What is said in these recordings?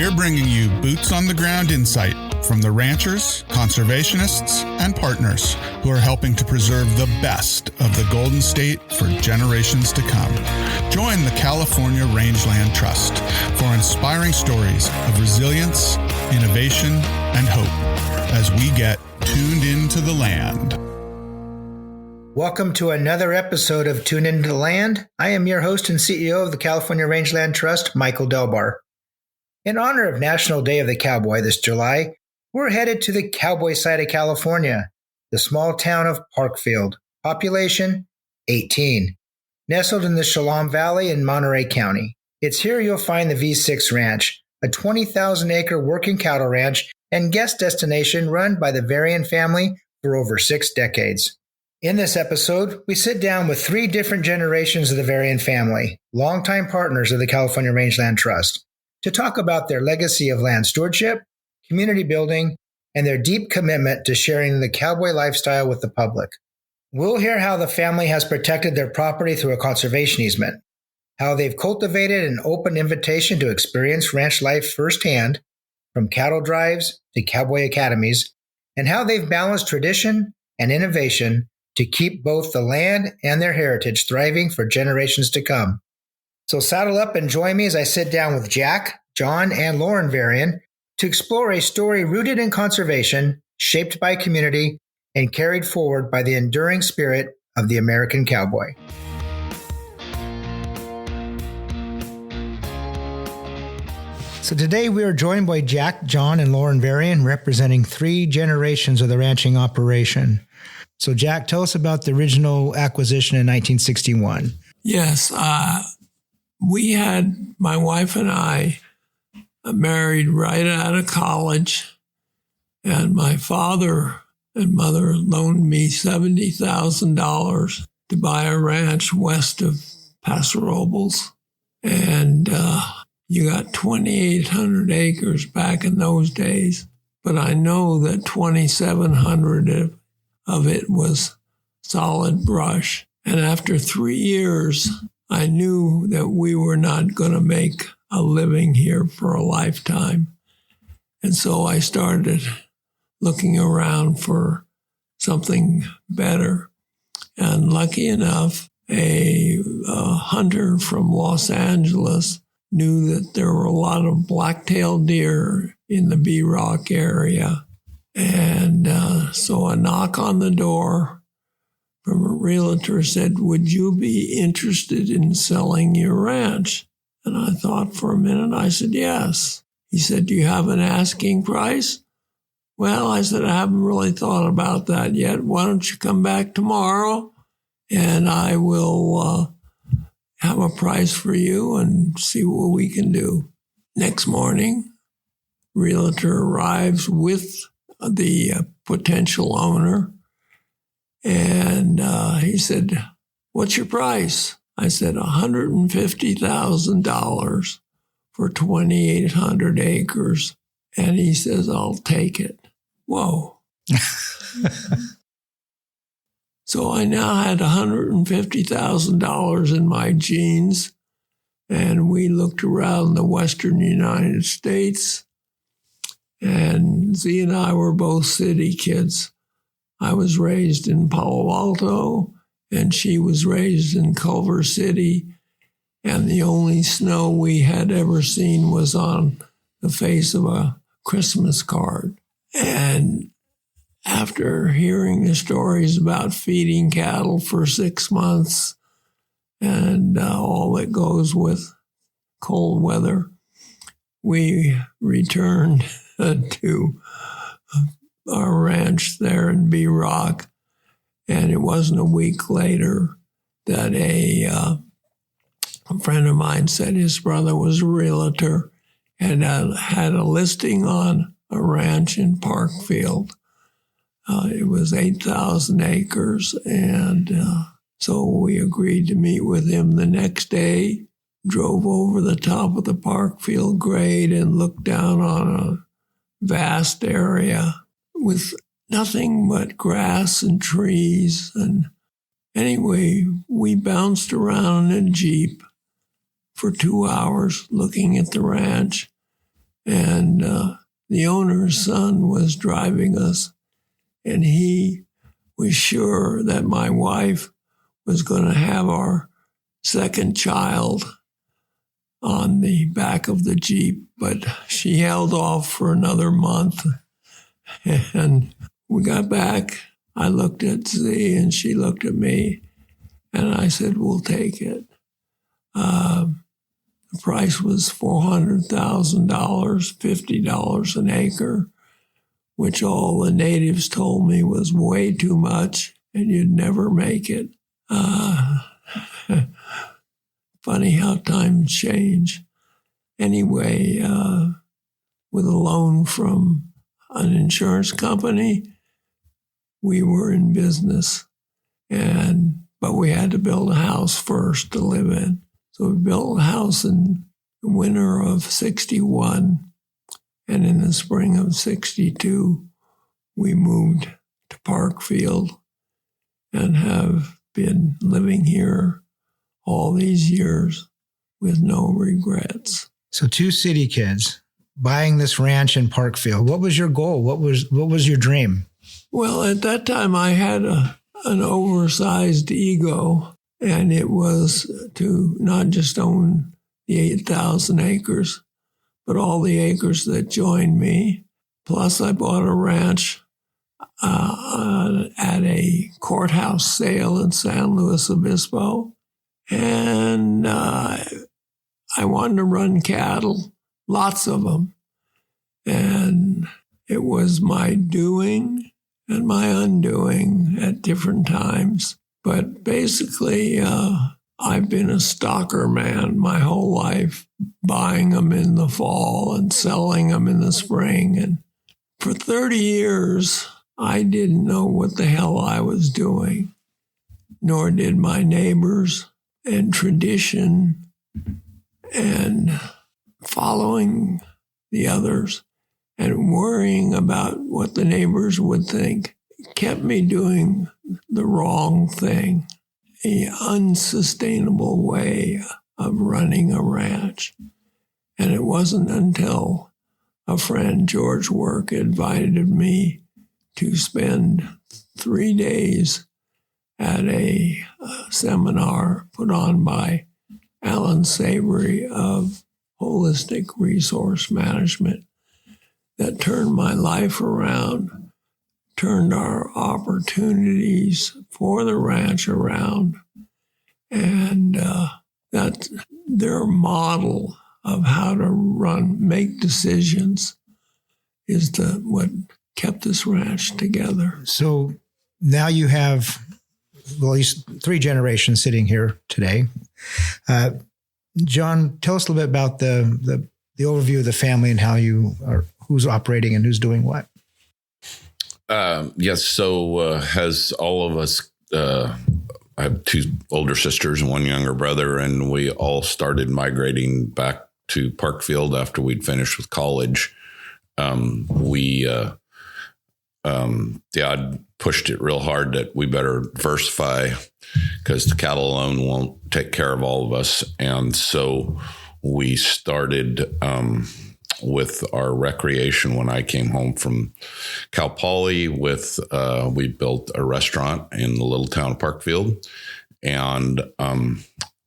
We're bringing you boots on the ground insight from the ranchers, conservationists, and partners who are helping to preserve the best of the Golden State for generations to come. Join the California Rangeland Trust for inspiring stories of resilience, innovation, and hope as we get tuned into the land. Welcome to another episode of Tune Into the Land. I am your host and CEO of the California Rangeland Trust, Michael Delbar. In honor of National Day of the Cowboy this July, we're headed to the Cowboy side of California, the small town of Parkfield, population 18, nestled in the Shalom Valley in Monterey County. It's here you'll find the V6 Ranch, a 20,000-acre working cattle ranch and guest destination run by the Varian family for over 6 decades. In this episode, we sit down with 3 different generations of the Varian family, longtime partners of the California Rangeland Trust, to talk about their legacy of land stewardship, community building, and their deep commitment to sharing the cowboy lifestyle with the public. We'll hear how the family has protected their property through a conservation easement, how they've cultivated an open invitation to experience ranch life firsthand, from cattle drives to cowboy academies, and how they've balanced tradition and innovation to keep both the land and their heritage thriving for generations to come. So saddle up and join me as I sit down with Jack, John, and Lauren Varian to explore a story rooted in conservation, shaped by community, and carried forward by the enduring spirit of the American cowboy. So today we are joined by Jack, John, and Lauren Varian, representing 3 generations of the ranching operation. So Jack, tell us about the original acquisition in 1961. Yes, my wife and I married right out of college, and my father and mother loaned me $70,000 to buy a ranch west of Paso Robles. And you got 2,800 acres back in those days, but I know that 2,700 of it was solid brush. And after 3 years, I knew that we were not going to make a living here for a lifetime. And so I started looking around for something better. And lucky enough, a hunter from Los Angeles knew that there were a lot of black-tailed deer in the B-Rock area. And so a knock on the door from a realtor said, "Would you be interested in selling your ranch?" And I thought for a minute. I said, "Yes." He said, "Do you have an asking price?" Well, I said, "I haven't really thought about that yet. Why don't you come back tomorrow and I will have a price for you and see what we can do." Next morning, realtor arrives with the potential owner. And he said, "What's your price?" I said, $150,000 for 2,800 acres. And he says, "I'll take it." Whoa. So I now had $150,000 in my jeans, and we looked around the western United States. And Z and I were both city kids. I was raised in Palo Alto, and she was raised in Culver City, and the only snow we had ever seen was on the face of a Christmas card. And after hearing the stories about feeding cattle for 6 months and all that goes with cold weather, we returned to our ranch there in B-Rock. And it wasn't a week later that a friend of mine said his brother was a realtor and had a listing on a ranch in Parkfield. It was 8,000 acres. And so we agreed to meet with him the next day, drove over the top of the Parkfield grade and looked down on a vast area with nothing but grass and trees. And anyway, we bounced around in a Jeep for 2 hours looking at the ranch. And the owner's son was driving us, and he was sure that my wife was going to have our second child on the back of the Jeep, but she held off for another month. And we got back. I looked at Z and she looked at me, and I said, we'll take it. The price was $400,000, $50 an acre, which all the natives told me was way too much and you'd never make it. Funny how times change. Anyway, with a loan from an insurance company, we were in business, but we had to build a house first to live in. So we built a house in the winter of 61, and in the spring of 62, we moved to Parkfield and have been living here all these years with no regrets. So 2 city kids buying this ranch in Parkfield. What was your goal? What was your dream? Well, at that time, I had an oversized ego, and it was to not just own the 8,000 acres, but all the acres that joined me. Plus, I bought a ranch at a courthouse sale in San Luis Obispo, and I wanted to run cattle, lots of them, and it was my doing and my undoing at different times. But basically, I've been a stalker man my whole life, buying them in the fall and selling them in the spring. And for 30 years, I didn't know what the hell I was doing, nor did my neighbors. And tradition and following the others and worrying about what the neighbors would think kept me doing the wrong thing, an unsustainable way of running a ranch. And it wasn't until a friend, George Work, invited me to spend 3 days at a seminar put on by Alan Savory of Holistic Resource Management that turned my life around, turned our opportunities for the ranch around, and that their model of how to make decisions is what kept this ranch together. So now you have at least 3 generations sitting here today. John, tell us a little bit about the overview of the family and how who's operating and who's doing what. Yes. So as all of us, I have 2 older sisters and 1 younger brother, and we all started migrating back to Parkfield after we'd finished with college. Dad pushed it real hard that we better diversify because the cattle alone won't take care of all of us. And so we started with our recreation when I came home from Cal Poly we built a restaurant in the little town of Parkfield, and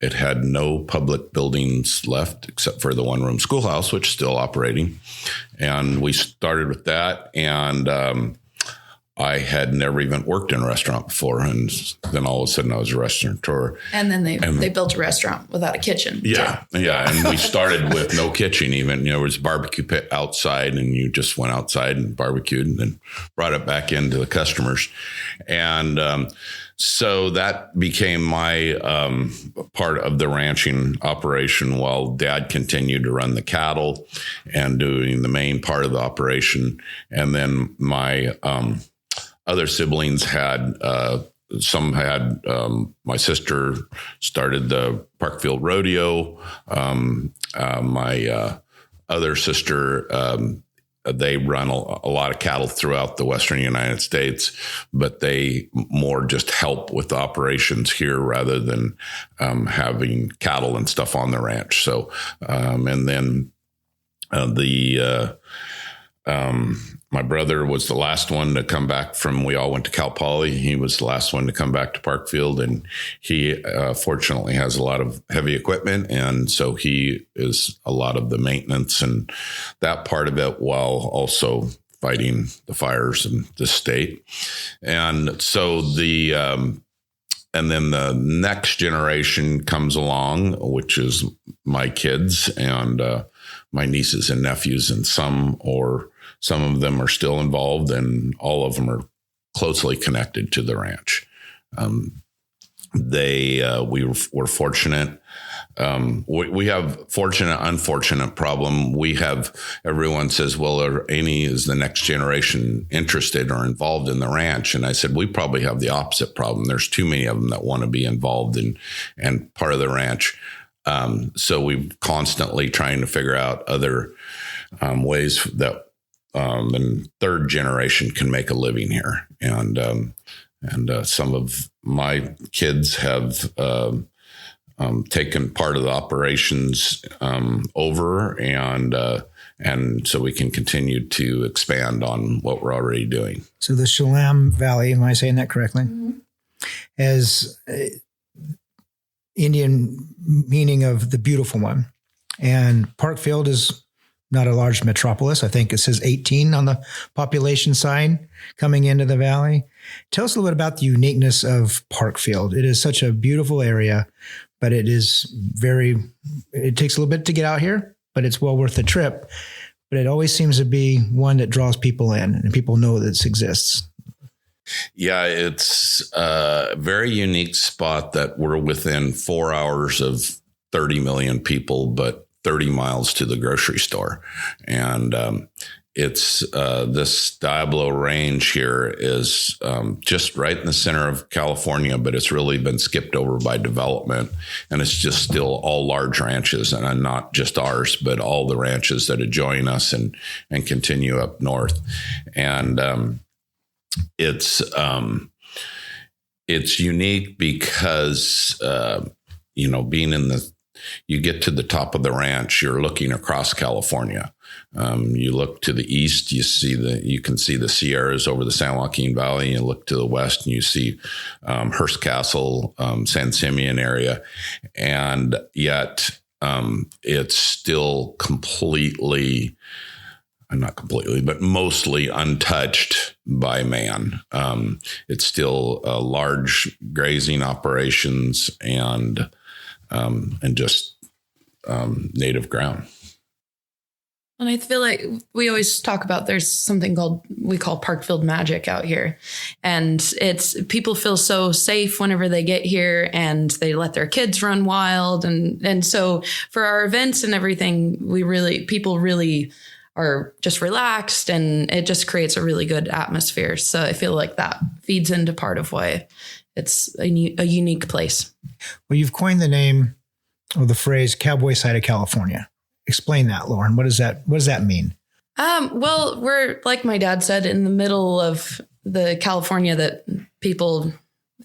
it had no public buildings left except for the 1-room schoolhouse, which is still operating. And we started with that, and I had never even worked in a restaurant before, and then all of a sudden I was a restaurateur. And then they built a restaurant without a kitchen. Yeah, too. Yeah. And we started with no kitchen even. There was a barbecue pit outside, and you just went outside and barbecued and then brought it back into the customers. And so that became my part of the ranching operation while Dad continued to run the cattle and doing the main part of the operation. And then my other siblings had, my sister started the Parkfield Rodeo. My other sister, they run a lot of cattle throughout the Western United States, but they more just help with the operations here rather than having cattle and stuff on the ranch. So, and then My brother was the last one to come back we all went to Cal Poly. He was the last one to come back to Parkfield, and he fortunately has a lot of heavy equipment. And so he is a lot of the maintenance and that part of it, while also fighting the fires in the state. And so and then the next generation comes along, which is my kids and my nieces and nephews, and some of them are still involved, and all of them are closely connected to the ranch. We were fortunate. We have fortunate, unfortunate problem. Everyone says, well, is the next generation interested or involved in the ranch? And I said, we probably have the opposite problem. There's too many of them that want to be involved and part of the ranch. So we're constantly trying to figure out other ways that the third generation can make a living here. And some of my kids have taken part of the operations over, and so we can continue to expand on what we're already doing. So the Chelam Valley, am I saying that correctly? Mm-hmm. As Indian meaning of the beautiful one. And Parkfield is not a large metropolis. I think it says 18 on the population sign coming into the valley. Tell us a little bit about the uniqueness of Parkfield. It is such a beautiful area, but it takes a little bit to get out here, but it's well worth the trip. But it always seems to be one that draws people in, and people know that it exists. Yeah, it's a very unique spot that we're within 4 hours of 30 million people, but 30 miles to the grocery store. And it's this Diablo Range here is just right in the center of California, but it's really been skipped over by development. And it's just still all large ranches, and not just ours, but all the ranches that adjoin us and continue up north. And it's unique because, you get to the top of the ranch, you're looking across California. You look to the east, you can see the Sierras over the San Joaquin Valley. You look to the west and you see Hearst Castle, San Simeon area. And yet it's still not completely, but mostly untouched by man. It's still large grazing operations and just native ground. And I feel like we always talk about there's something we call Parkfield magic out here. And it's people feel so safe whenever they get here, and they let their kids run wild. And so for our events and everything, people really are just relaxed, and it just creates a really good atmosphere. So I feel like that feeds into part of why it's a unique place. Well, you've coined the name or the phrase Cowboy Side of California. Explain that, Lauren. What does that mean? Well, we're, like my dad said, in the middle of the California that people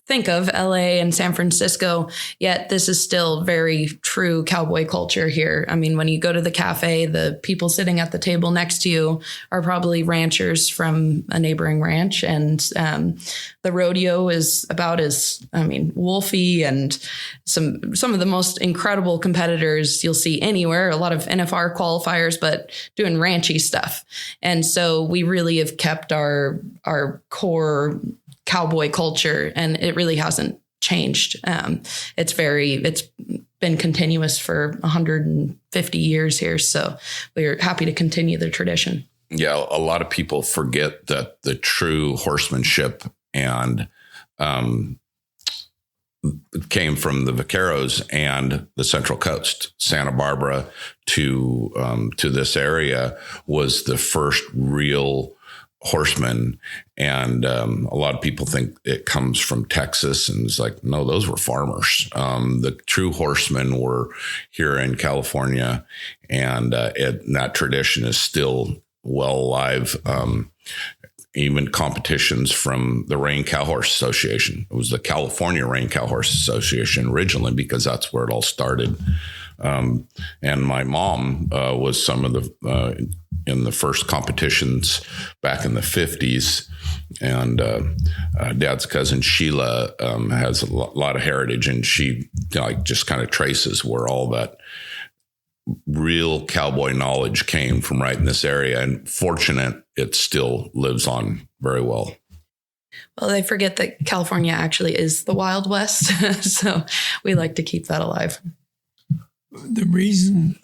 think of, LA and San Francisco, yet this is still very true cowboy culture here. I mean, when you go to the cafe, the people sitting at the table next to you are probably ranchers from a neighboring ranch. And the rodeo is about as, wolfy, and some of the most incredible competitors you'll see anywhere, a lot of NFR qualifiers, but doing ranchy stuff. And so we really have kept our core cowboy culture, and it really hasn't changed. It's been continuous for 150 years here. So we're happy to continue the tradition. Yeah. A lot of people forget that the true horsemanship and, came from the vaqueros and the Central Coast. Santa Barbara to this area was the first real horsemen. And a lot of people think it comes from Texas, and it's like, no, those were farmers. The true horsemen were here in California, and that tradition is still well alive. Even competitions from the Rein Cow Horse Association. It was the California Rein Cow Horse Association originally, because that's where it all started. And my mom was some of the in the first competitions back in the 50s. And Dad's cousin Sheila has a lot of heritage, and she just kind of traces where all that real cowboy knowledge came from, right in this area. And fortunate, it still lives on very well. Well, they forget that California actually is the Wild West, so we like to keep that alive. The reason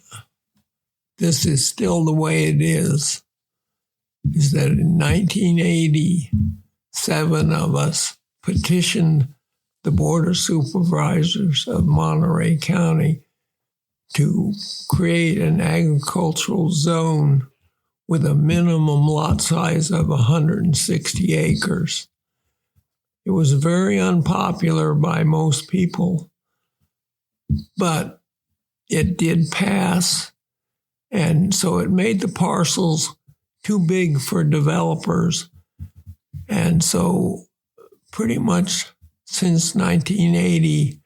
this is still the way it is that in 1980, 7 of us petitioned the Board of Supervisors of Monterey County to create an agricultural zone with a minimum lot size of 160 acres. It was very unpopular by most people, but it did pass. And so it made the parcels too big for developers. And so pretty much since 1980,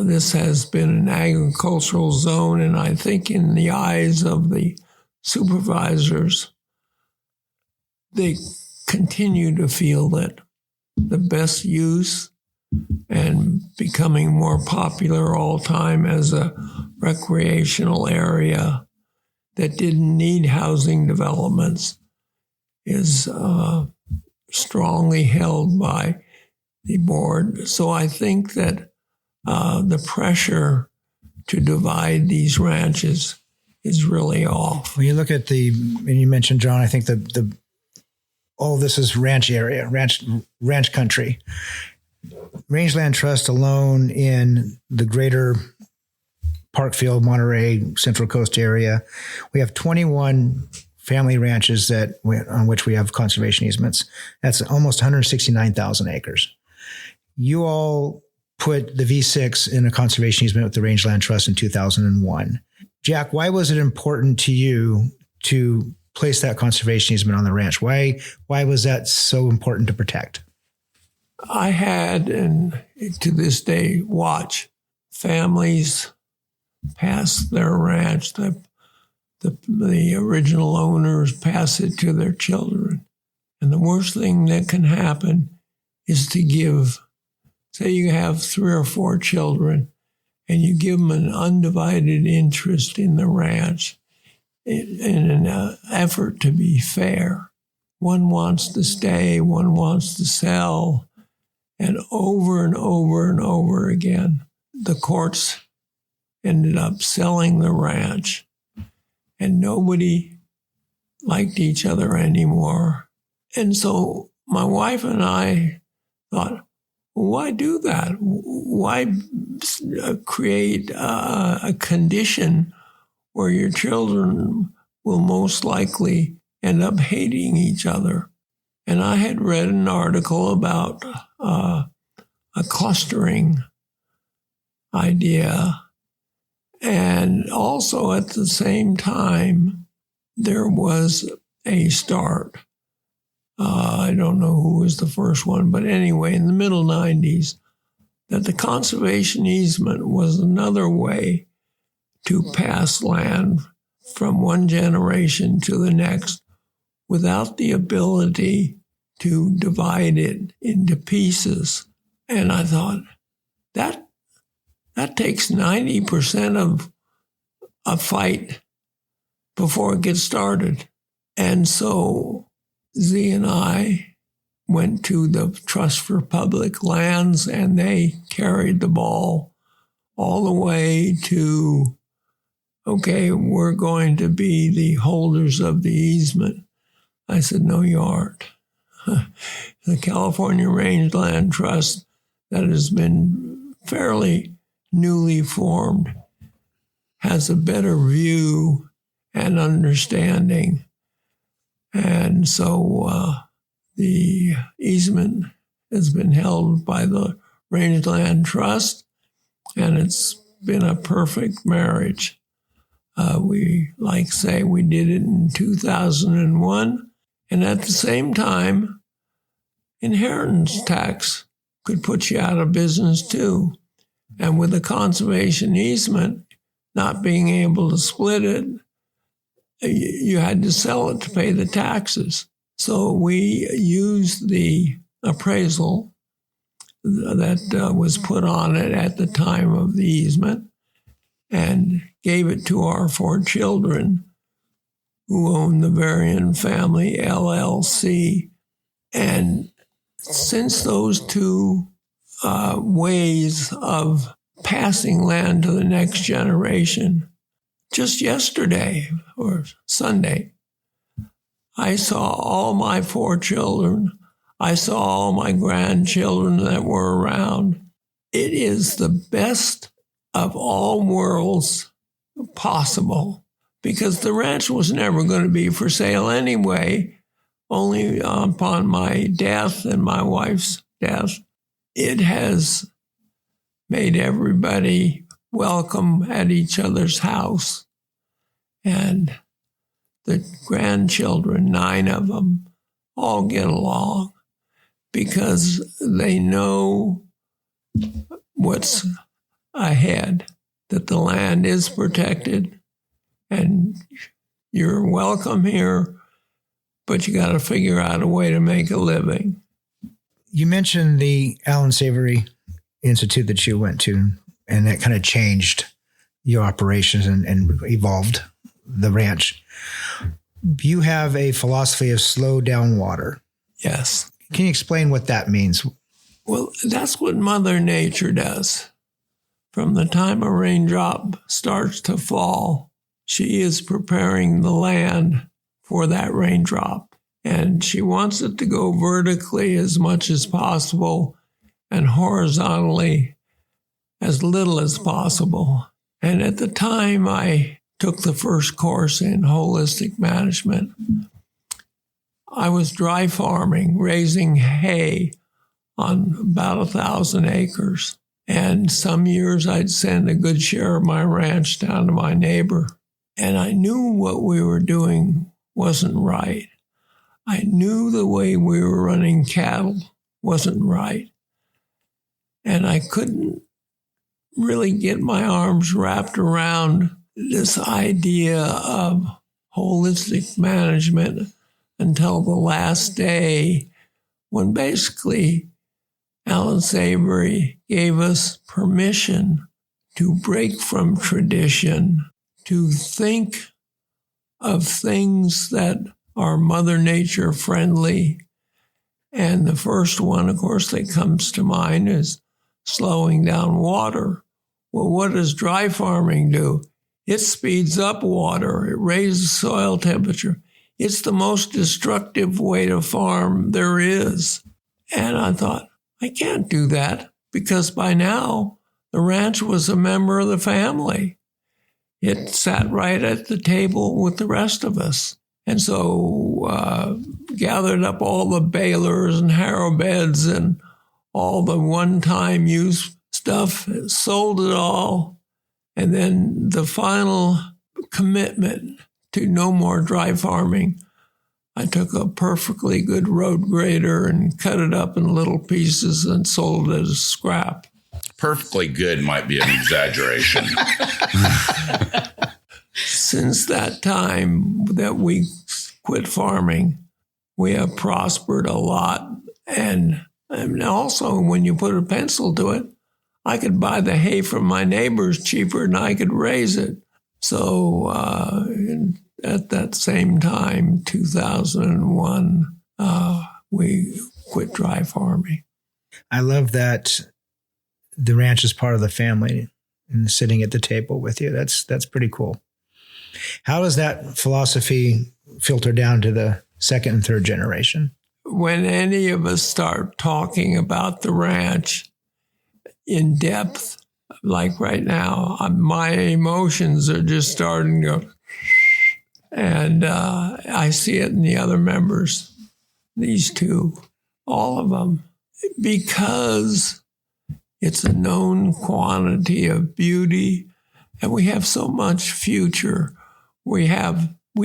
this has been an agricultural zone. And I think in the eyes of the supervisors, they continue to feel that the best use and becoming more popular all the time as a recreational area that didn't need housing developments is strongly held by the board. So I think that the pressure to divide these ranches is really off. When you look at and you mentioned, John, I think all this is ranch area, ranch country. Rangeland Trust alone in the greater Parkfield, Monterey, Central Coast area, we have 21 family ranches on which we have conservation easements. That's almost 169,000 acres. You all put the V6 in a conservation easement with the Rangeland Trust in 2001. Jack, why was it important to you to place that conservation easement on the ranch? Why was that so important to protect? I had, and to this day, watch families pass their ranch. The original owners pass it to their children. And the worst thing that can happen is to give, say you have 3 or 4 children, and you give them an undivided interest in the ranch in an effort to be fair. One wants to stay, one wants to sell, and over and over again, the courts ended up selling the ranch, and nobody liked each other anymore. And so my wife and I thought, why do that? Why create a condition where your children will most likely end up hating each other? And I had read an article about a clustering idea. And also at the same time, there was a start. I don't know who was the first one, but anyway, in the middle 90s, that the conservation easement was another way to pass land from one generation to the next without the ability to divide it into pieces. And I thought, that takes 90% of a fight before it gets started. And so Z and I went to the Trust for Public Lands, and they carried the ball all the way to, okay, we're going to be the holders of the easement. I said, no, you aren't. The California Rangeland Trust, that has been fairly newly formed, has a better view and understanding. And so the easement has been held by the Rangeland Trust, and it's been a perfect marriage. We did it in 2001, and at the same time, inheritance tax could put you out of business too. And with the conservation easement, not being able to split it, you had to sell it to pay the taxes. So we used the appraisal that was put on it at the time of the easement and gave it to our 4 children who own the Varian Family LLC. And since those 2 ways of passing land to the next generation, just yesterday or Sunday, I saw all my 4 children. I saw all my grandchildren that were around. It is the best of all worlds possible, because the ranch was never going to be for sale anyway. Only upon my death and my wife's death, it has made everybody welcome at each other's house. And the grandchildren, 9 of them, all get along because they know what's ahead, that the land is protected and you're welcome here, but you got to figure out a way to make a living. You mentioned the Allen Savory Institute that you went to, and that kind of changed your operations and evolved the ranch. You have a philosophy of slow down water. Yes. Can you explain what that means? Well, that's what Mother Nature does. From the time a raindrop starts to fall, she is preparing the land for that raindrop. And she wants it to go vertically as much as possible and horizontally as little as possible. And at the time I took the first course in holistic management, I was dry farming, raising hay on about 1,000 acres. And some years I'd send a good share of my ranch down to my neighbor. And I knew what we were doing wasn't right. I knew the way we were running cattle wasn't right. And I couldn't really get my arms wrapped around this idea of holistic management until the last day, when basically Allen Savory gave us permission to break from tradition, to think of things that are Mother Nature friendly. And the first one, of course, that comes to mind is slowing down water. Well, what does dry farming do? It speeds up water. It raises soil temperature. It's the most destructive way to farm there is. And I thought, I can't do that, because by now the ranch was a member of the family. It sat right at the table with the rest of us. And so gathered up all the balers and harrow beds and all the one-time use stuff, sold it all. And then the final commitment to no more dry farming, I took a perfectly good road grader and cut it up in little pieces and sold it as scrap. Perfectly good might be an exaggeration. Since that time that we quit farming, we have prospered a lot. And also, when you put a pencil to it, I could buy the hay from my neighbors cheaper than I could raise it. So at that same time, 2001, we quit dry farming. I love that the ranch is part of the family and sitting at the table with you. That's pretty cool. How does that philosophy filter down to the second and third generation? When any of us start talking about the ranch in depth, like right now, my emotions are just starting to go, and I see it in the other members, these 2, all of them, because it's a known quantity of beauty, and we have so much future. We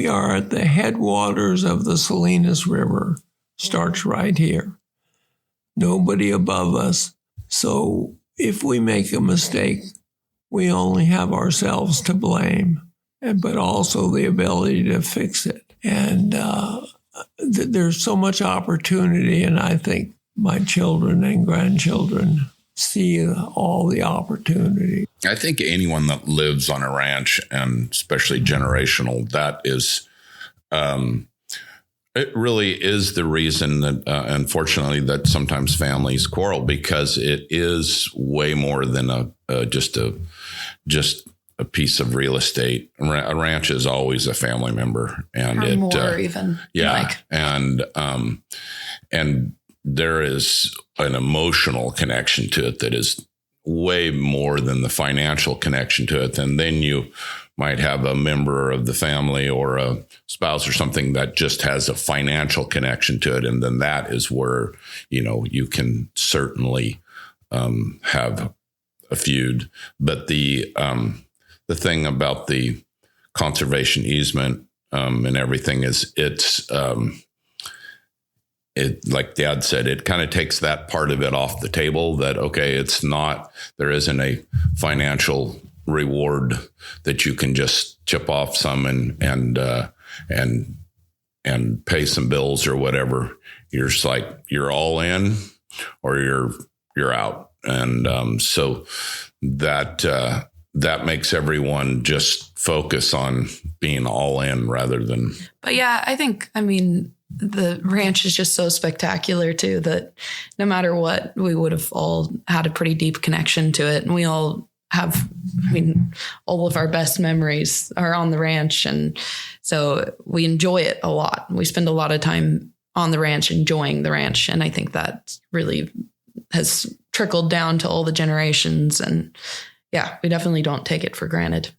are at the headwaters of the Salinas River, starts right here. Nobody above us. So if we make a mistake, we only have ourselves to blame, but also the ability to fix it. And there's so much opportunity, and I think my children and grandchildren see all the opportunity. I think anyone that lives on a ranch, and especially generational, that is, it really is the reason that, unfortunately, that sometimes families quarrel, because it is way more than just a piece of real estate. A ranch is always a family member, and or more even. Yeah, and there is an emotional connection to it that is way more than the financial connection to it. And then you might have a member of the family or a spouse or something that just has a financial connection to it. And then that is where, you can certainly have a feud. But the thing about the conservation easement and everything is it, like Dad said, it kind of takes that part of it off the table, that, okay, there isn't a financial reward that you can just chip off some and pay some bills or whatever. You're just like, you're all in or you're out. And so that makes everyone just focus on being all in rather than. But yeah, the ranch is just so spectacular too, that no matter what, we would have all had a pretty deep connection to it. And we all have, all of our best memories are on the ranch. And so we enjoy it a lot. We spend a lot of time on the ranch, enjoying the ranch. And I think that really has trickled down to all the generations. And yeah, we definitely don't take it for granted.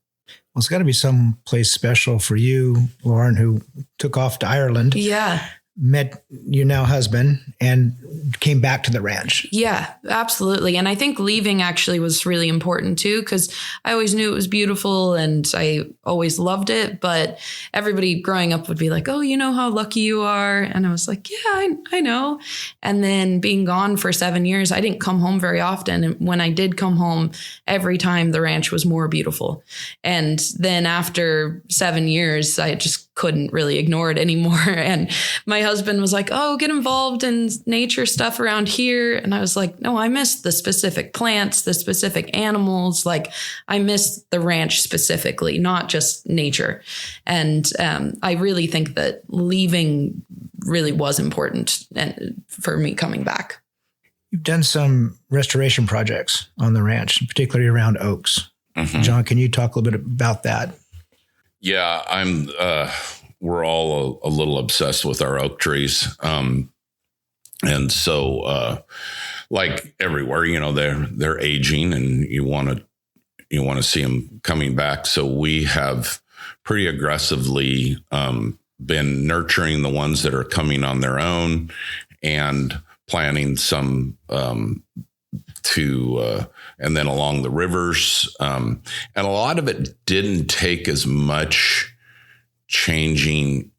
Well, it's got to be some place special for you, Lauren, who took off to Ireland. Yeah. Met your now husband and came back to the ranch. Yeah, absolutely. And I think leaving actually was really important too, because I always knew it was beautiful and I always loved it. But everybody growing up would be like, oh, you know how lucky you are. And I was like, yeah, I know. And then being gone for 7 years, I didn't come home very often. And when I did come home, every time the ranch was more beautiful. And then after 7 years, I just couldn't really ignore it anymore. And my husband was like, oh, get involved in nature stuff around here. And I was like, no, I miss the specific plants, the specific animals. Like I miss the ranch specifically, not just nature. And I really think that leaving really was important for me coming back. You've done some restoration projects on the ranch, particularly around oaks. Mm-hmm. John, can you talk a little bit about that? Yeah, we're all a little obsessed with our oak trees. And so, like everywhere, they're aging and you want to see them coming back. So we have pretty aggressively, been nurturing the ones that are coming on their own and planting some, and then along the rivers. And a lot of it didn't take as much changing.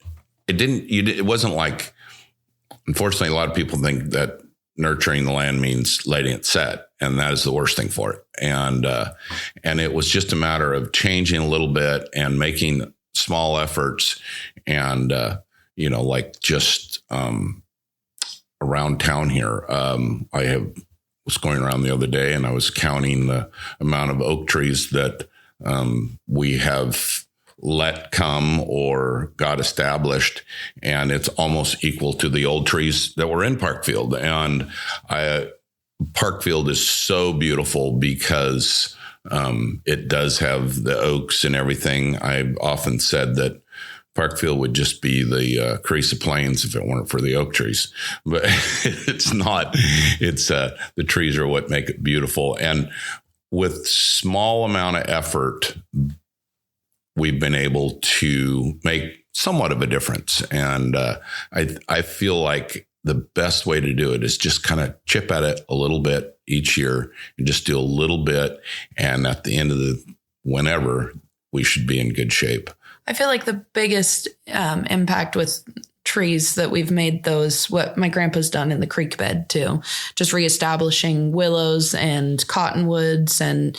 It wasn't like, unfortunately, a lot of people think that nurturing the land means letting it set, and that is the worst thing for it. And it was just a matter of changing a little bit and making small efforts. And, like just around town here, was going around the other day and I was counting the amount of oak trees that we have let come or got established. And it's almost equal to the old trees that were in Parkfield. And Parkfield is so beautiful because it does have the oaks and everything. I've often said that Parkfield would just be the Carissa Plains if it weren't for the oak trees, but it's not. It's the trees are what make it beautiful. And with small amount of effort, we've been able to make somewhat of a difference. And I feel like the best way to do it is just kind of chip at it a little bit each year and just do a little bit. And at the end of whenever, we should be in good shape. I feel like the biggest impact with trees that we've made those, what my grandpa's done in the creek bed too, just reestablishing willows and cottonwoods. And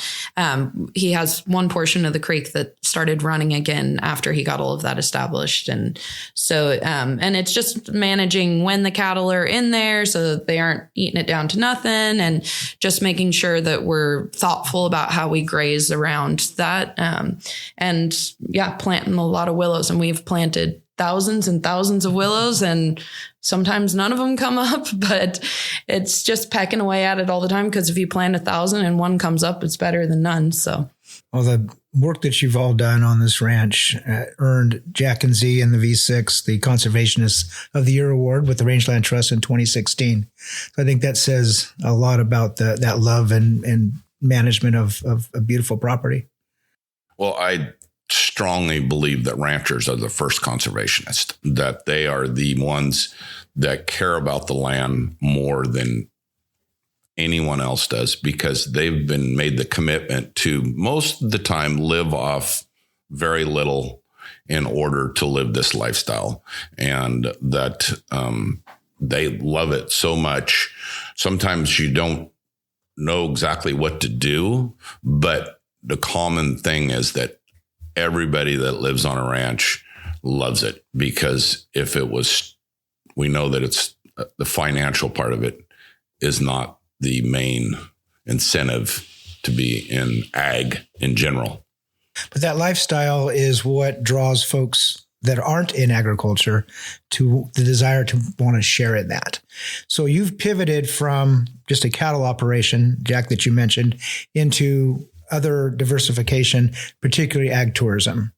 he has one portion of the creek that started running again after he got all of that established. And so, and it's just managing when the cattle are in there so that they aren't eating it down to nothing, and just making sure that we're thoughtful about how we graze around that. And yeah, planting a lot of willows, and we've planted thousands and thousands of willows, and sometimes none of them come up, but it's just pecking away at it all the time. Because if you plant 1,000 and one comes up, it's better than none. So, well, the work that you've all done on this ranch earned Jack and Z and the V6 the Conservationist of the Year award with the Rangeland Trust in 2016. So I think that says a lot about that love and management of a beautiful property. Well, I strongly believe that ranchers are the first conservationists, that they are the ones that care about the land more than anyone else does, because they've been made the commitment to most of the time live off very little in order to live this lifestyle, and that they love it so much. Sometimes you don't know exactly what to do, but the common thing is that everybody that lives on a ranch loves it, because if it was, we know that it's the financial part of it is not the main incentive to be in ag in general. But that lifestyle is what draws folks that aren't in agriculture to the desire to want to share in that. So you've pivoted from just a cattle operation, Jack, that you mentioned, into other diversification, particularly ag tourism.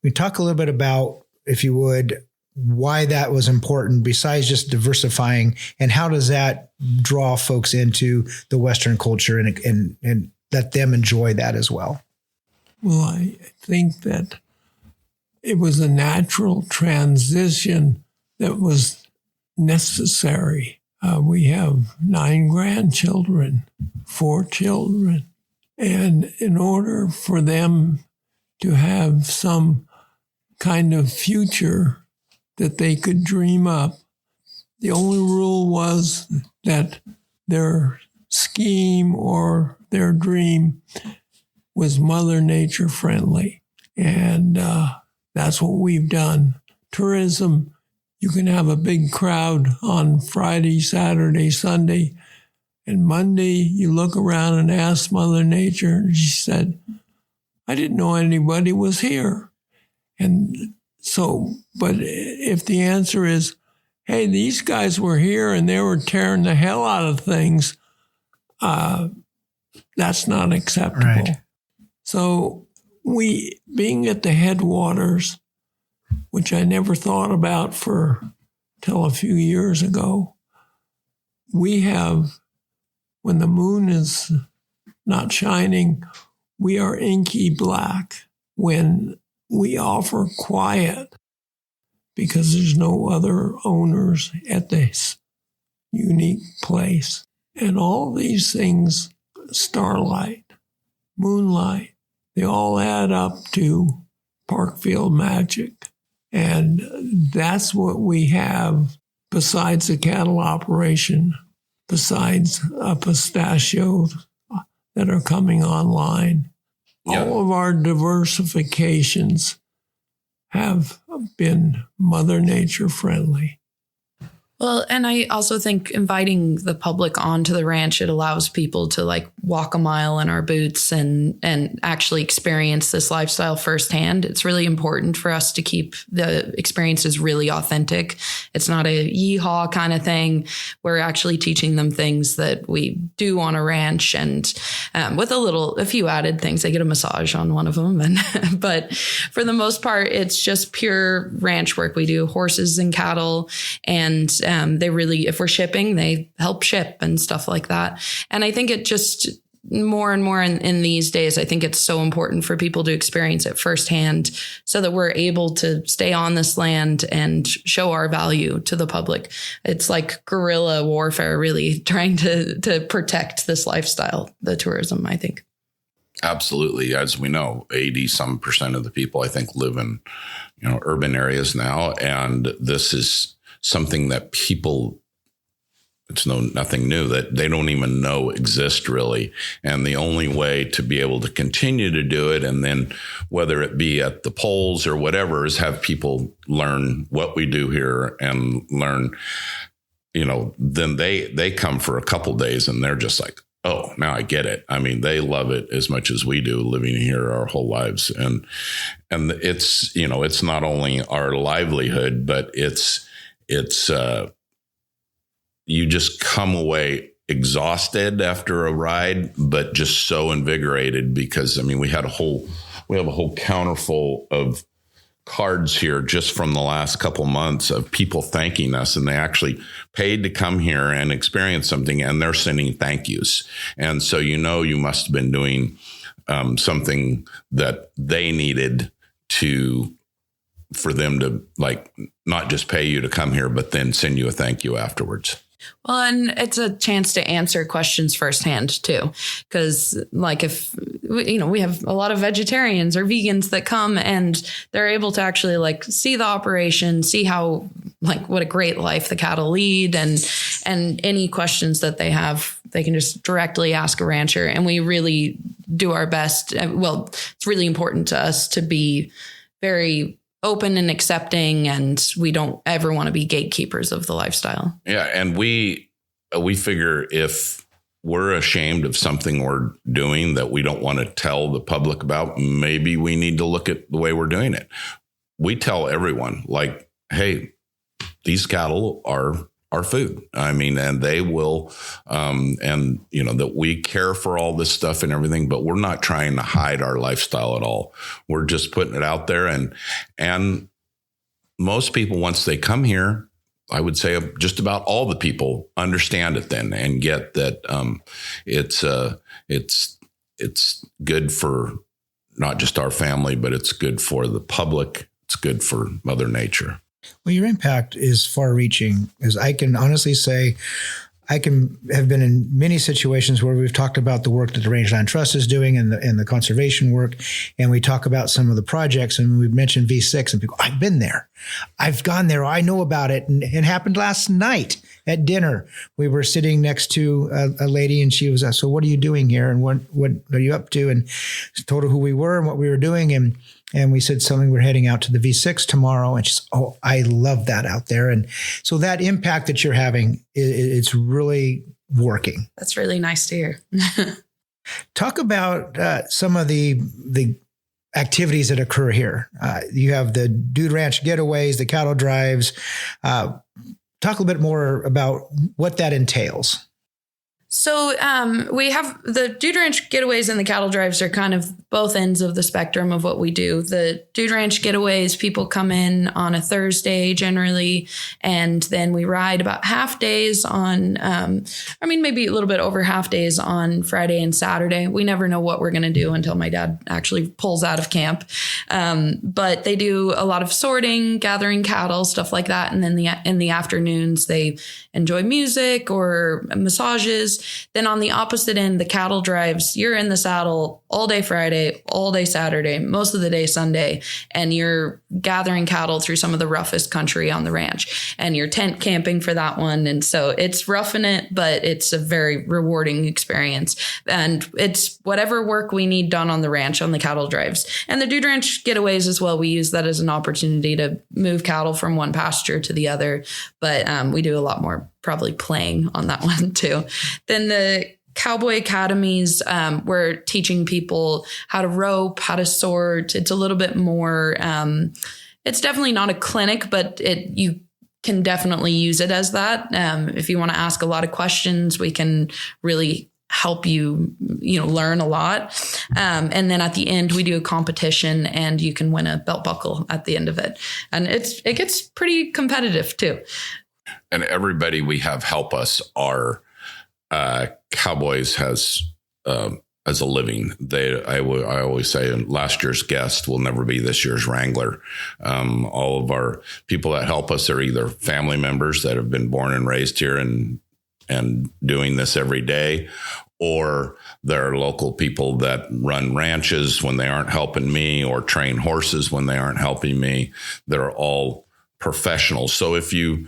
We talk a little bit about, if you would, why that was important besides just diversifying, and how does that draw folks into the Western culture and let them enjoy that as well? Well, I think that it was a natural transition that was necessary. We have 9 grandchildren, 4 children. And in order for them to have some kind of future that they could dream up, the only rule was that their scheme or their dream was Mother Nature friendly. And that's what we've done. Tourism, you can have a big crowd on Friday, Saturday, Sunday, and Monday, you look around and ask Mother Nature, and she said, I didn't know anybody was here. And so, but if the answer is, hey, these guys were here and they were tearing the hell out of things, that's not acceptable. Right. So we, being at the headwaters, which I never thought about till a few years ago, we have, when the moon is not shining, we are inky black. When we offer quiet, because there's no other owners at this unique place. And all these things, starlight, moonlight, they all add up to Parkfield magic. And that's what we have besides the cattle operation, besides pistachios that are coming online. Yeah. All of our diversifications have been Mother Nature friendly. Well, and I also think inviting the public onto the ranch, it allows people to like walk a mile in our boots and actually experience this lifestyle firsthand. It's really important for us to keep the experiences really authentic. It's not a yeehaw kind of thing. We're actually teaching them things that we do on a ranch, and with a few added things. They get a massage on one of them, but for the most part, it's just pure ranch work. We do horses and cattle, and they really, if we're shipping, they help ship and stuff like that. And I think it just more and more in these days, I think it's so important for people to experience it firsthand so that we're able to stay on this land and show our value to the public. It's like guerrilla warfare, really trying to protect this lifestyle, the tourism, I think. Absolutely. As we know, 80% of the people, I think, live in, urban areas now. And this is something that people, it's nothing new, that they don't even know exist really. And the only way to be able to continue to do it, and then whether it be at the polls or whatever, is have people learn what we do here and learn, then they come for a couple days and they're just like, oh, now I get it. I mean, they love it as much as we do, living here our whole lives. And it's, it's not only our livelihood, but it's you just come away exhausted after a ride, but just so invigorated because, we have a whole counter full of cards here just from the last couple months of people thanking us, and they actually paid to come here and experience something, and they're sending thank yous. And so, you must have been doing something that they needed for them to not just pay you to come here, but then send you a thank you afterwards. Well, and it's a chance to answer questions firsthand, too, because if, we have a lot of vegetarians or vegans that come and they're able to actually see the operation, see how what a great life the cattle lead, and any questions that they have, they can just directly ask a rancher. And we really do our best. Well, it's really important to us to be very open and accepting, and we don't ever want to be gatekeepers of the lifestyle. Yeah. And we figure if we're ashamed of something we're doing that we don't want to tell the public about, maybe we need to look at the way we're doing it. We tell everyone hey, these cattle are our food. And they will, that we care for all this stuff and everything, but we're not trying to hide our lifestyle at all. We're just putting it out there. And most people, once they come here, I would say just about all the people understand it then and get that it's good for not just our family, but it's good for the public. It's good for Mother Nature. Well, your impact is far-reaching, as I can honestly say. I have been in many situations where we've talked about the work that the Rangeland Trust is doing and the conservation work, and we talk about some of the projects, and we've mentioned V6, and people, I've been there, I've gone there, I know about it, and it happened last night at dinner. We were sitting next to a lady, and she was, so what are you doing here, and what are you up to? And told her who we were and what we were doing, and we said something, we're heading out to the V6 tomorrow. And she's, oh, I love that out there. And so that impact that you're having, it's really working. That's really nice to hear. Talk about some of the activities that occur here. You have the Dude Ranch getaways, the cattle drives. Talk a little bit more about what that entails. So we have the Dude Ranch getaways and the cattle drives are kind of both ends of the spectrum of what we do. The Dude Ranch getaways, people come in on a Thursday generally, and then we ride about half days on, maybe a little bit over half days on Friday and Saturday. We never know what we're going to do until my dad actually pulls out of camp. But they do a lot of sorting, gathering cattle, stuff like that. And then in the afternoons, they enjoy music or massages. Then on the opposite end, the cattle drives, you're in the saddle all day Friday, all day Saturday, most of the day Sunday, and you're gathering cattle through some of the roughest country on the ranch, and you're tent camping for that one. And so it's roughing it, but it's a very rewarding experience. And it's whatever work we need done on the ranch on the cattle drives. And the Dude Ranch getaways as well, we use that as an opportunity to move cattle from one pasture to the other. But we do a lot more probably playing on that one too. Then the Cowboy academies, we're teaching people how to rope, how to sort. It's a little bit more, it's definitely not a clinic, but you can definitely use it as that. If you want to ask a lot of questions, we can really help you, learn a lot. And then at the end, we do a competition and you can win a belt buckle at the end of it. And it gets pretty competitive too. And everybody we have help us are Cowboys has as a living. I always say, last year's guest will never be this year's wrangler. All of our people that help us are either family members that have been born and raised here and doing this every day, or there are local people that run ranches when they aren't helping me, or train horses when they aren't helping me. They're all professionals. So if you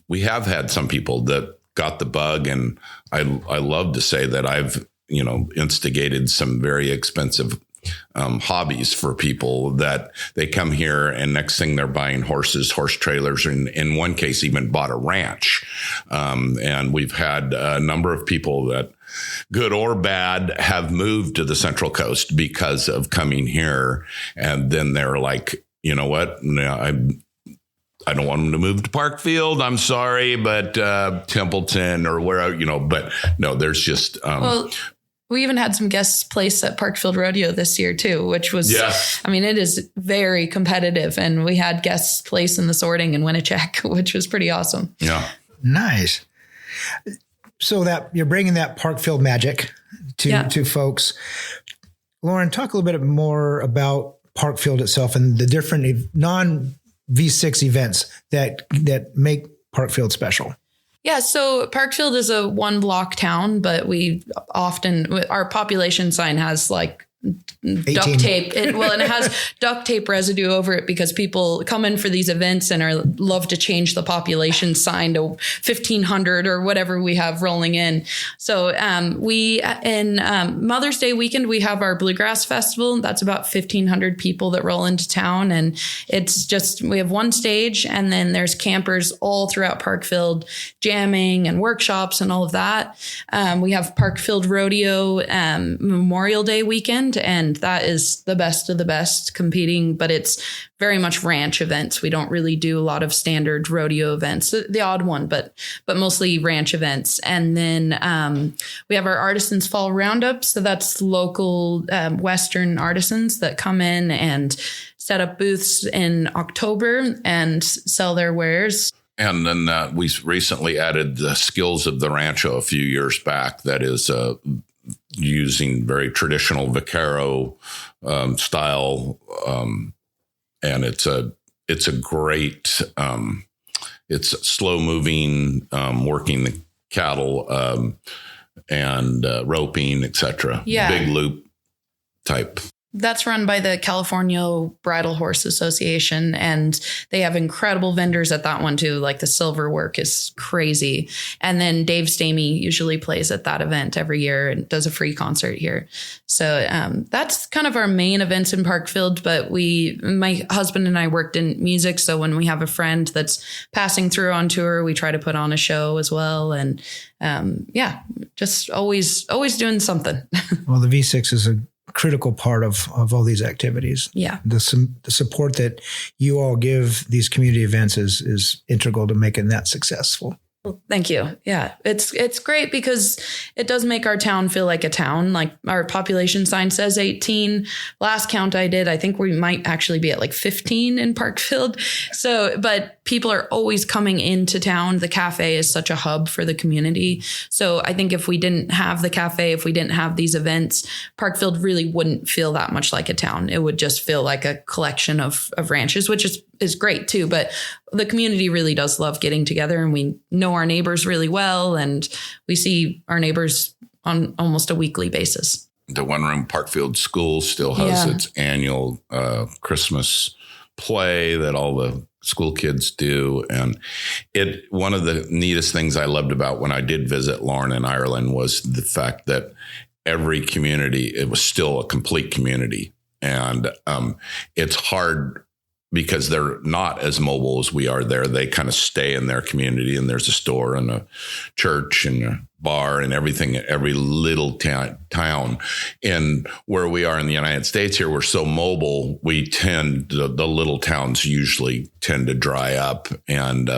we have had some people that got the bug, and I love to say that I've, instigated some very expensive hobbies for people that they come here and next thing they're buying horses, horse trailers, and in one case even bought a ranch. And we've had a number of people that, good or bad, have moved to the Central Coast because of coming here. And then they're like, you know what? I don't want them to move to Parkfield. I'm sorry, but Templeton or where, but no, there's just, we even had some guests placed at Parkfield Rodeo this year too, which was, yes. I mean, it is very competitive, and we had guests placed in the sorting and win a check, which was pretty awesome. Yeah. Nice. So that you're bringing that Parkfield magic to folks. Lauren, talk a little bit more about Parkfield itself and the different non-V6 events that make Parkfield special. Yeah, so Parkfield is a 1-block town, but our population sign has like 18. duct tape. And it has duct tape residue over it because people come in for these events and love to change the population sign to 1,500 or whatever we have rolling in. So Mother's Day weekend, we have our Bluegrass Festival. That's about 1,500 people that roll into town. And it's just, we have one stage, and then there's campers all throughout Parkfield jamming and workshops and all of that. We have Parkfield Rodeo Memorial Day weekend, and that is the best of the best competing, but it's very much ranch events. We don't really do a lot of standard rodeo events, the odd one, but mostly ranch events. And then we have our Artisans Fall Roundup. So that's local Western artisans that come in and set up booths in October and sell their wares. And then we recently added the Skills of the Rancho a few years back. That is using very traditional vaquero style, and it's a great. It's slow moving, working the cattle and roping, etc. Yeah. Big loop type. That's run by the California Bridle Horse Association, and they have incredible vendors at that one too. Like the silver work is crazy. And then Dave Stamey usually plays at that event every year and does a free concert here. So that's kind of our main events in Parkfield. But my husband and I worked in music. So when we have a friend that's passing through on tour, we try to put on a show as well. And just always doing something. Well, the V6 is a critical part of all these activities. Yeah. The support that you all give these community events is integral to making that successful. Well, thank you. Yeah, it's great because it does make our town feel like a town. Like our population sign says 18. Last count I did, I think we might actually be at like 15 in Parkfield. So, but people are always coming into town. The cafe is such a hub for the community. So I think if we didn't have the cafe, if we didn't have these events, Parkfield really wouldn't feel that much like a town. It would just feel like a collection of ranches, which is great too. But the community really does love getting together, and we know our neighbors really well, and we see our neighbors on almost a weekly basis. The one-room Parkfield School still has its annual Christmas play that all the school kids do. And one of the neatest things I loved about when I did visit Lauren in Ireland was the fact that every community, it was still a complete community. And it's hard because they're not as mobile as we are there. They kind of stay in their community, and there's a store and a church and a bar and everything at every little town. And where we are in the United States here, we're so mobile, the little towns usually tend to dry up. And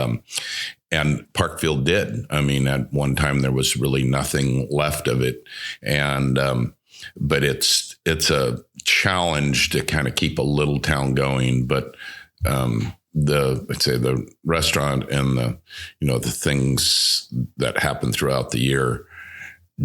Parkfield did. I mean, at one time there was really nothing left of it. And, but it's a challenge to kind of keep a little town going. But the restaurant and the things that happen throughout the year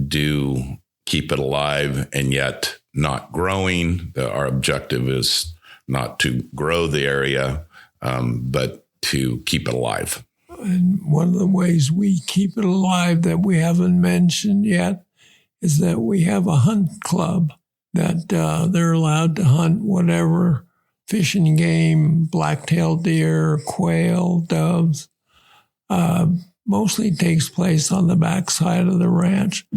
do keep it alive, and yet not growing. Our objective is not to grow the area, but to keep it alive. And one of the ways we keep it alive that we haven't mentioned yet is that we have a hunt club that they're allowed to hunt whatever fish and game, black-tailed deer, quail, doves. Mostly takes place on the backside of the ranch,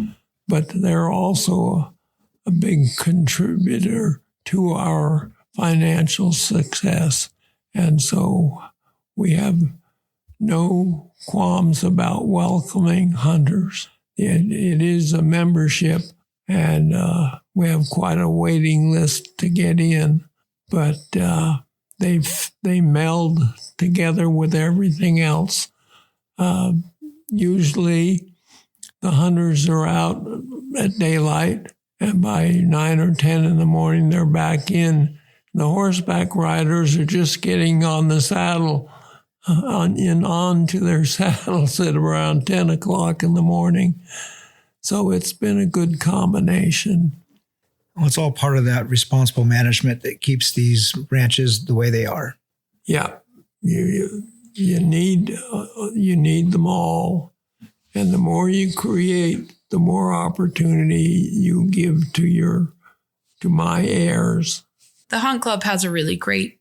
but they're also a big contributor to our financial success. And so we have no qualms about welcoming hunters. It is a membership, and we have quite a waiting list to get in, but they meld together with everything else. Usually the hunters are out at daylight, and by 9 or 10 in the morning, they're back in. The horseback riders are just getting on the saddle, onto their saddles at around 10 o'clock in the morning. So it's been a good combination. Well, it's all part of that responsible management that keeps these ranches the way they are. Yeah, you need them all, and the more you create, the more opportunity you give to my heirs. The Hunt Club has a really great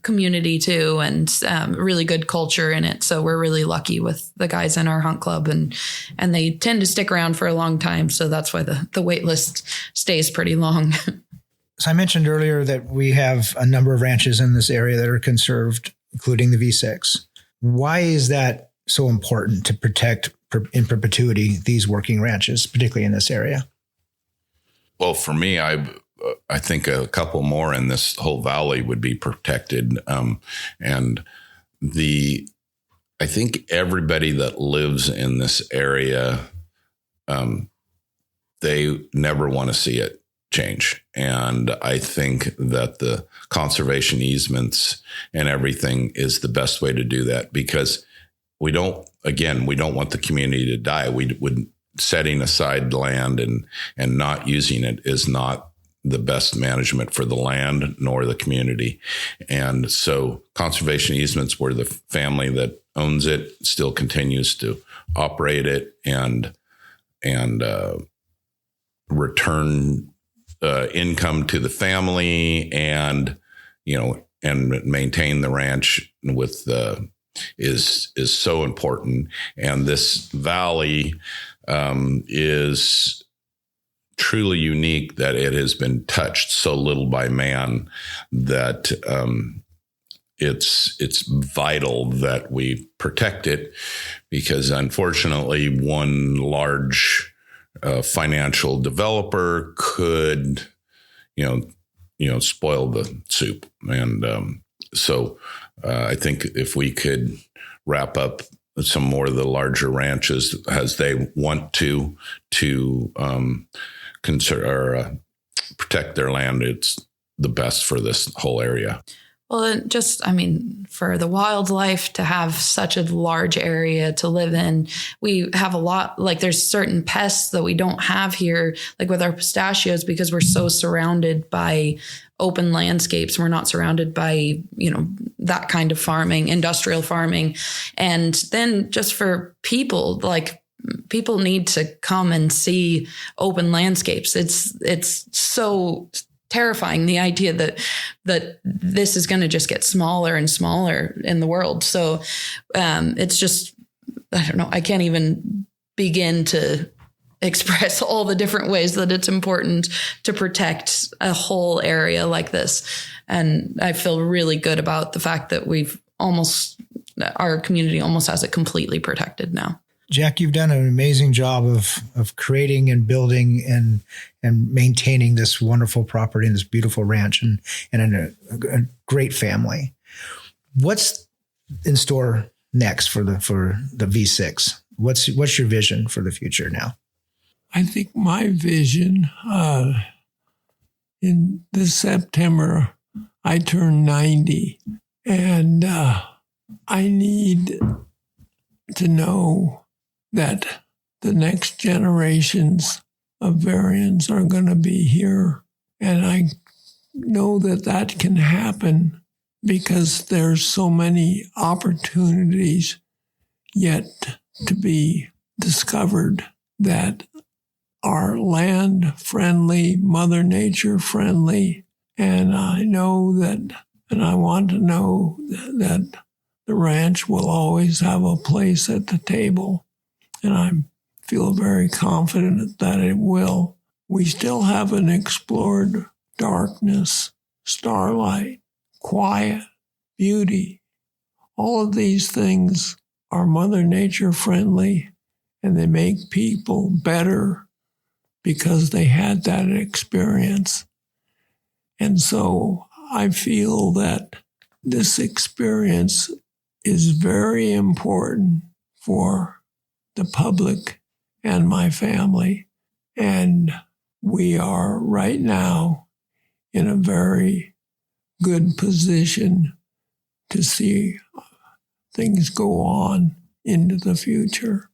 community too, and really good culture in it. So we're really lucky with the guys in our Hunt Club, and they tend to stick around for a long time. So that's why the wait list stays pretty long. So I mentioned earlier that we have a number of ranches in this area that are conserved, including the V6. Why is that so important to protect in perpetuity these working ranches, particularly in this area? Well, for me, I think a couple more in this whole valley would be protected. And I think everybody that lives in this area, they never want to see it change. And I think that the conservation easements and everything is the best way to do that, because we don't want the community to die. We would setting aside land and not using it is not the best management for the land nor the community. And so conservation easements, where the family that owns it still continues to operate it and return income to the family, and maintain the ranch with is so important. And this valley is truly unique that it has been touched so little by man that it's vital that we protect it, because unfortunately one large financial developer could spoil the soup. And so I think if we could wrap up some more of the larger ranches as they want to protect their land, it's the best for this whole area. Well, for the wildlife to have such a large area to live in, we have a lot, there's certain pests that we don't have here, like with our pistachios, because we're so surrounded by open landscapes. We're not surrounded by, that kind of farming, industrial farming. And then just for people, people need to come and see open landscapes. It's so terrifying, the idea that this is going to just get smaller and smaller in the world. So it's just, I don't know, I can't even begin to express all the different ways that it's important to protect a whole area like this. And I feel really good about the fact that our community almost has it completely protected now. Jack, you've done an amazing job of creating and building and maintaining this wonderful property and this beautiful ranch and a great family. What's in store next for the V6? What's your vision for the future now? I think my vision, in this September, I turn 90, and I need to know that the next generations of Varians are going to be here. And I know that can happen because there's so many opportunities yet to be discovered that are land friendly, Mother Nature friendly. And I know that, and I want to know that the ranch will always have a place at the table. And I feel very confident that it will. We still haven't explored darkness, starlight, quiet, beauty. All of these things are Mother Nature friendly, and they make people better because they had that experience. And so I feel that this experience is very important for the public and my family. And we are right now in a very good position to see things go on into the future.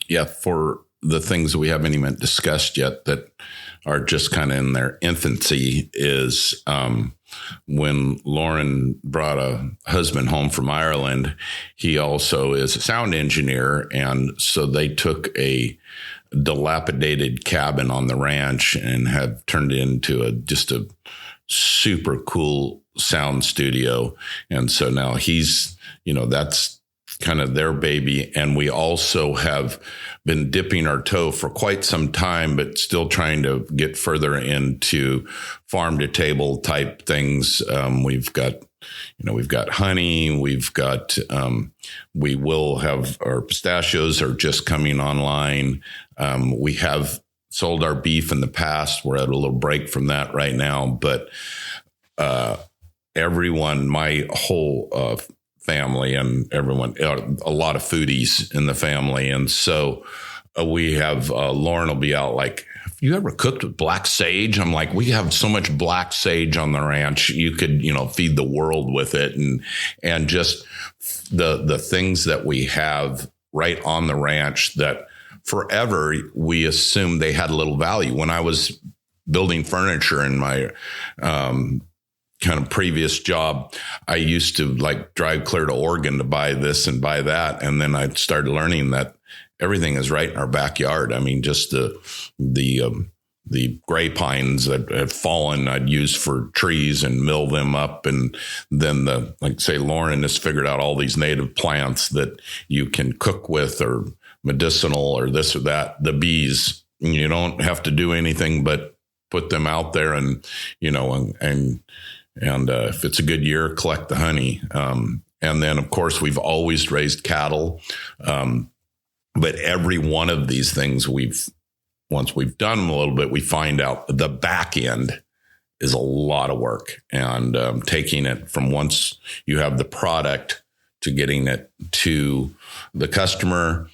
Yeah, for the things we haven't even discussed yet that are just kind of in their infancy is when Lauren brought a husband home from Ireland, he also is a sound engineer. And so they took a dilapidated cabin on the ranch and have turned it into just a super cool sound studio. And so now he's, that's kind of their baby. And we also have been dipping our toe for quite some time, but still trying to get further into farm to table type things. We've got honey. We've got, we will have our pistachios are just coming online. We have sold our beef in the past. We're at a little break from that right now, but, everyone, my whole, family and everyone, a lot of foodies in the family. And so we have, Lauren will be out like, have you ever cooked with black sage? I'm like, we have so much black sage on the ranch. You could, feed the world with it. And just the things that we have right on the ranch that forever we assumed they had little value. When I was building furniture in my, kind of previous job, I used to drive clear to Oregon to buy this and buy that. And then I started learning that everything is right in our backyard. I mean, just the gray pines that have fallen, I'd use for trees and mill them up. And then Lauren has figured out all these native plants that you can cook with or medicinal or this or that. The bees, you don't have to do anything but put them out there and if it's a good year, collect the honey. And then, of course, we've always raised cattle. But every one of these things once we've done them a little bit, we find out the back end is a lot of work. And taking it from once you have the product to getting it to the customer,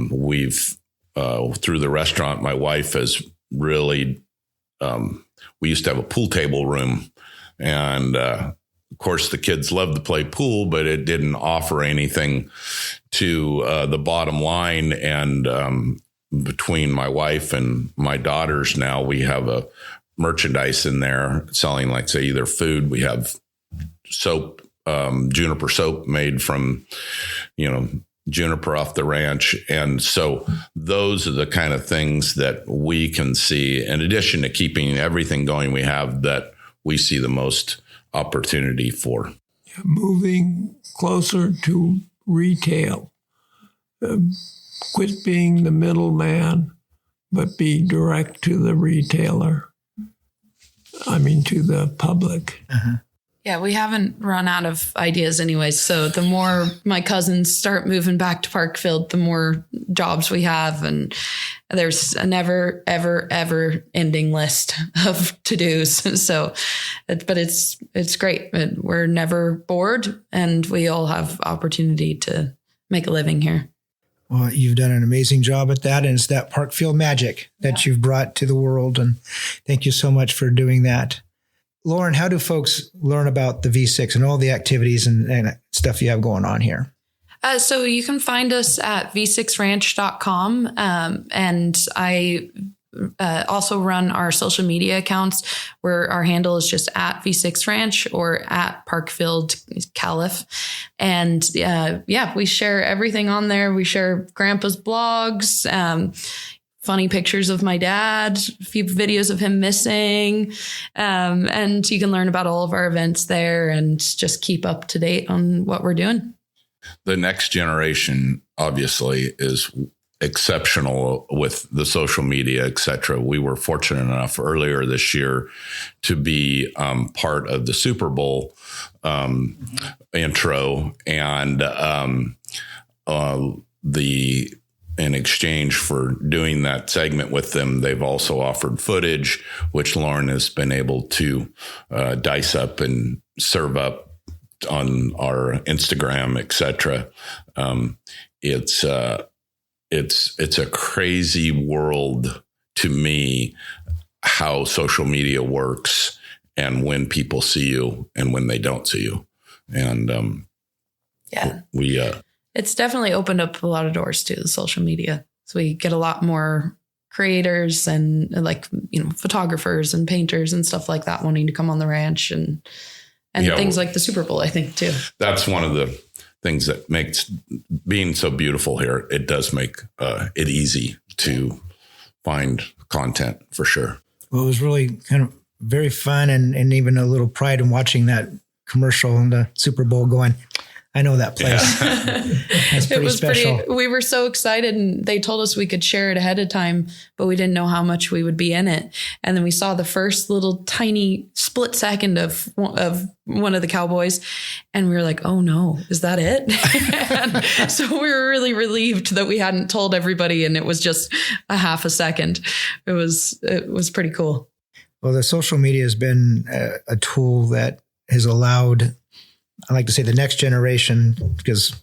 we've through the restaurant, my wife has really, we used to have a pool table room. And, of course, the kids love to play pool, but it didn't offer anything to the bottom line. And between my wife and my daughters now, we have a merchandise in there selling, say, either food. We have soap, juniper soap made from, juniper off the ranch. And so those are the kind of things that we can see, in addition to keeping everything going we have, that we see the most opportunity for. Moving closer to retail. Quit being the middleman, but be direct to the retailer. To the public. Uh-huh. Yeah, we haven't run out of ideas anyways. So the more my cousins start moving back to Parkfield, the more jobs we have. And there's a never, ever, ever ending list of to-dos. So, but it's great. We're never bored and we all have opportunity to make a living here. Well, you've done an amazing job at that. And it's that Parkfield magic that you've brought to the world. And thank you so much for doing that. Lauren, how do folks learn about the V6 and all the activities and stuff you have going on here? So you can find us at v6ranch.com. And I also run our social media accounts where our handle is just at V6Ranch or at Parkfield Calif. And we share everything on there. We share Grandpa's blogs, funny pictures of my dad, a few videos of him missing. And you can learn about all of our events there and just keep up to date on what we're doing. The next generation, obviously, is exceptional with the social media, et cetera. We were fortunate enough earlier this year to be part of the Super Bowl intro, and in exchange for doing that segment with them, they've also offered footage, which Lauren has been able to dice up and serve up on our Instagram, et cetera. It's a crazy world to me, how social media works and when people see you and when they don't see you. And it's definitely opened up a lot of doors to the social media. So we get a lot more creators and photographers and painters and stuff like that wanting to come on the ranch and things like the Super Bowl, I think, too. That's one of the things that makes being so beautiful here. It does make it easy to find content for sure. Well, it was really kind of very fun and even a little pride in watching that commercial in the Super Bowl going, I know that place. Yeah. That's pretty special. We were so excited, and they told us we could share it ahead of time, but we didn't know how much we would be in it. And then we saw the first little tiny split second of one of the Cowboys, and we were like, oh no, is that it? And so we were really relieved that we hadn't told everybody, and it was just a half a second. It was pretty cool. Well, the social media has been a tool that has allowed, I like to say, the next generation, because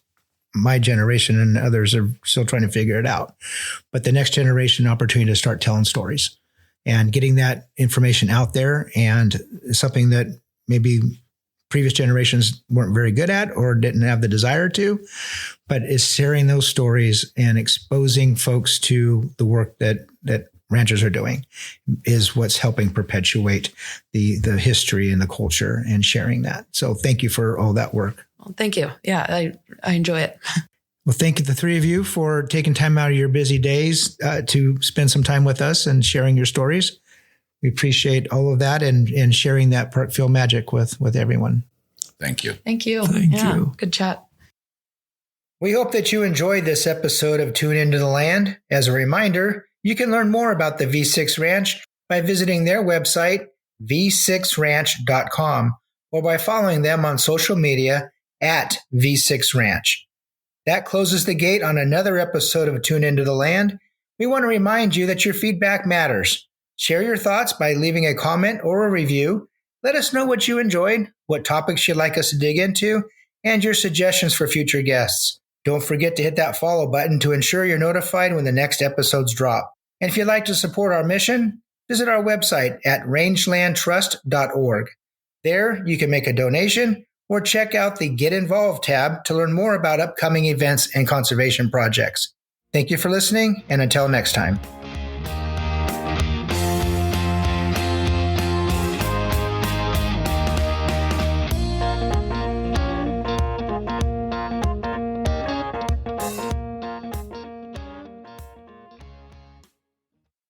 my generation and others are still trying to figure it out, but the next generation opportunity to start telling stories and getting that information out there, and something that maybe previous generations weren't very good at or didn't have the desire to, but is sharing those stories and exposing folks to the work that ranchers are doing is what's helping perpetuate the history and the culture and sharing that. So thank you for all that work. Well, thank you. Yeah, I enjoy it. Well, thank you, the three of you, for taking time out of your busy days to spend some time with us and sharing your stories. We appreciate all of that and sharing that Parkfield magic with everyone. Thank you. Thank you. Thank you. Good chat. We hope that you enjoyed this episode of Tune Into the Land. As a reminder, you can learn more about the V6 Ranch by visiting their website, v6ranch.com, or by following them on social media at V6 Ranch. That closes the gate on another episode of Tune Into the Land. We want to remind you that your feedback matters. Share your thoughts by leaving a comment or a review. Let us know what you enjoyed, what topics you'd like us to dig into, and your suggestions for future guests. Don't forget to hit that follow button to ensure you're notified when the next episodes drop. And if you'd like to support our mission, visit our website at rangelandtrust.org. There, you can make a donation or check out the Get Involved tab to learn more about upcoming events and conservation projects. Thank you for listening, and until next time.